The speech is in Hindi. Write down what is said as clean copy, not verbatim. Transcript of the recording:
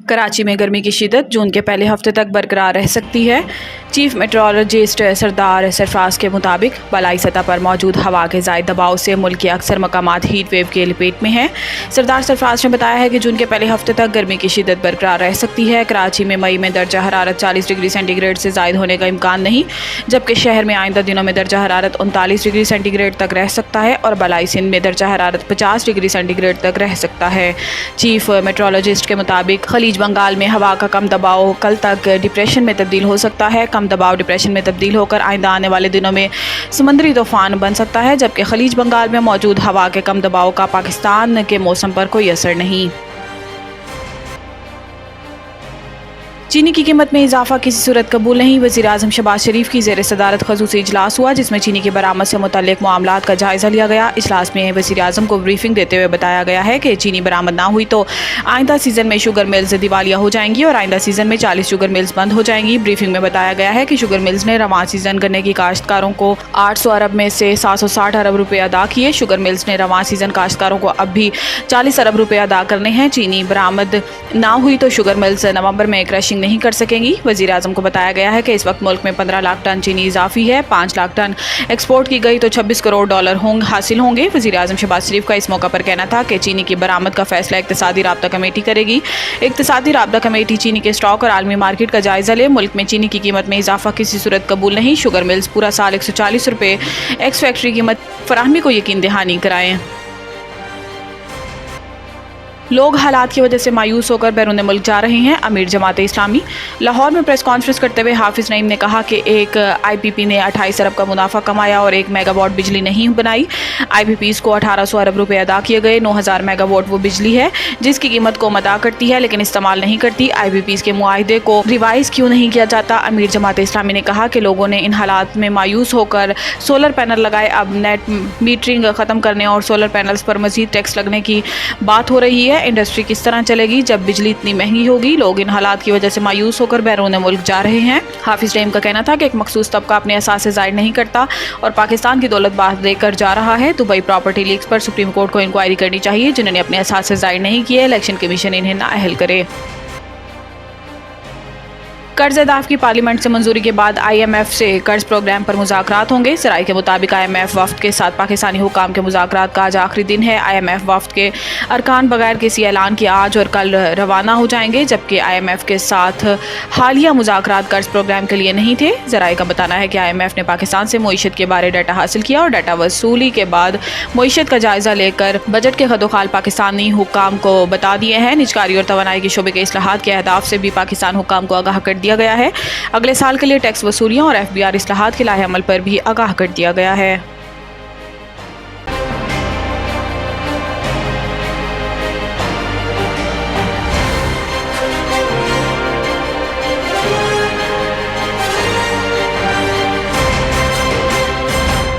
कराची में गर्मी की शिद्दत जून के पहले हफ्ते तक बरकरार रह सकती है। चीफ मेट्रोलॉजिस्ट सरदार सरफराज के मुताबिक बलाई सतह पर मौजूद हवा के ज़ायद दबाव से मुल्क के अक्सर मकामात हीट वेव के लपेट में हैं। सरदार सरफराज ने बताया है कि जून के पहले हफ्ते तक गर्मी की शिद्दत बरकरार रह सकती है। कराची में मई में दर्जा हरारत 40 डिग्री सेंटीग्रेड से ज़ायद होने का इम्कान नहीं, जबकि शहर में आइंदा दिनों में दर्जा हरारत 39 डिग्री सेंटीग्रेड तक रह सकता है और बलाई सिंध में दर्जा हरारत 50 डिग्री सेंटीग्रेड तक रह सकता है। चीफ मेट्रोलॉजिस्ट के मुताबिक खलीज बंगाल में हवा का कम दबाव कल तक डिप्रेशन में तब्दील हो सकता है। कम दबाव डिप्रेशन में तब्दील होकर आइंदा आने वाले दिनों में समुद्री तूफान बन सकता है, जबकि खलीज बंगाल में मौजूद हवा के कम दबाव का पाकिस्तान के मौसम पर कोई असर नहीं। चीनी की कीमत में इजाफा किसी सूरत कबूल नहीं। वज़ीर-ए-आज़म शहबाज शरीफ की ज़ेर सदारत ख़ुसूसी इजलास हुआ, जिसमें चीनी की बरामद से मुतल्लिक़ मामलात का जायज़ा लिया गया। इजलास में वज़ीर-ए-आज़म को ब्रीफिंग देते हुए बताया गया है कि चीनी बरामद ना हुई तो आइंदा सीज़न में शुगर मिल्स दिवालिया हो जाएंगी और आइंदा सीज़न में 40 शुगर मिल्स बंद हो जाएंगी। ब्रीफिंग में बताया गया है कि शुगर मिल्स ने रवां सीज़न गन्ने की काश्तकारों को 800 अरब में से 760 अरब रुपये अदा किए। शुगर मिल्स ने रवां सीज़न काश्तकारों को अब भी 40 अरब रुपये अदा करने हैं। चीनी बरामद ना हुई तो शुगर मिल्स नवंबर में क्रशिंग नहीं कर सकेंगी। वज़ीर-ए-आज़म को बताया गया है कि इस वक्त मुल्क में 15 लाख टन चीनी इजाफी है। 5 लाख टन एक्सपोर्ट की गई तो 26 करोड़ डॉलर हासिल होंगे। वज़ीर-ए-आज़म शहबाज शरीफ का इस मौका पर कहना था कि चीनी की बरामद का फैसला इक़्तिसादी राब्ता कमेटी करेगी। इक़्तिसादी राब्ता कमेटी चीनी के स्टॉक और आलमी मार्केट का जायजा ले। मुल्क में चीनी की कीमत में इजाफा किसी सूरत कबूल नहीं। शुगर मिल्स पूरा साल 140 रुपये एक्स फैक्ट्री कीमत फराहमी को यकीन दहानी कराएं। लोग हालात की वजह से मायूस होकर बैरून मुल्क जा रहे हैं। अमीर जमात इस्लामी लाहौर में प्रेस कॉन्फ्रेंस करते हुए हाफिज़ नईम ने कहा कि एक IPP ने 28 अरब का मुनाफा कमाया और 1 मेगावाट बिजली नहीं बनाई। IPPs को 1800 अरब रुपये अदा किए गए। 9000 मेगावाट वो बिजली है जिसकी कीमत कौम अदा करती है लेकिन इस्तेमाल नहीं करती। IPPs के मुआहदे को रिवाइज क्यों नहीं किया जाता? अमीर जमात इस्लामी ने कहा कि लोगों ने इन हालात में मायूस होकर सोलर पैनल लगाए। अब नेट मीटरिंग ख़त्म करने और सोलर पैनल्स पर मज़ीद टैक्स लगने की बात हो रही है। इंडस्ट्री किस तरह चलेगी जब बिजली इतनी महंगी होगी? लोग इन हालात की वजह से मायूस होकर बैरून मुल्क जा रहे हैं। हाफिज़ नईम का कहना था कि एक मखसूस तबका अपने असासे ज़ाहिर नहीं करता और पाकिस्तान की दौलत बाज लेकर जा रहा है। दुबई प्रॉपर्टी लीक्स पर सुप्रीम कोर्ट को इंक्वायरी करनी चाहिए। जिन्होंने अपने असासे ज़ाहिर नहीं किए, इलेक्शन कमीशन इन्हें नाअहल करे। कर्ज अदाफ की पार्लियामेंट से मंजूरी के बाद IMF से कर्ज प्रोग्राम पर मुज़ाकरात होंगे। सराय के मुताबिक IMF वफ्द के साथ पाकिस्तानी हुकाम के मुज़ाकरात का आज आखिरी दिन है। IMF वफ्द के अरकान बगैर किसी ऐलान के आज और कल रवाना हो जाएंगे, जबकि IMF के साथ हालिया मुज़ाकरात कर्ज प्रोग्राम के लिए नहीं थे। ज़राए का बताना है कि IMF ने पाकिस्तान से मईशत के बारे डाटा हासिल किया और डाटा वसूली के बाद मईशत का जायज़ा लेकर बजट के खदोखाल पाकिस्तानी हुकाम को बता दिए हैं। निजकारी और तवानाई के शोबे के इस्लाहात के अहदाफ से भी पाकिस्तान हुकाम को आगाह कर दिया गया है। अगले साल के लिए टैक्स वसूलियों और FBR इस्लाहात के लाहे अमल पर भी आगाह कर दिया गया है।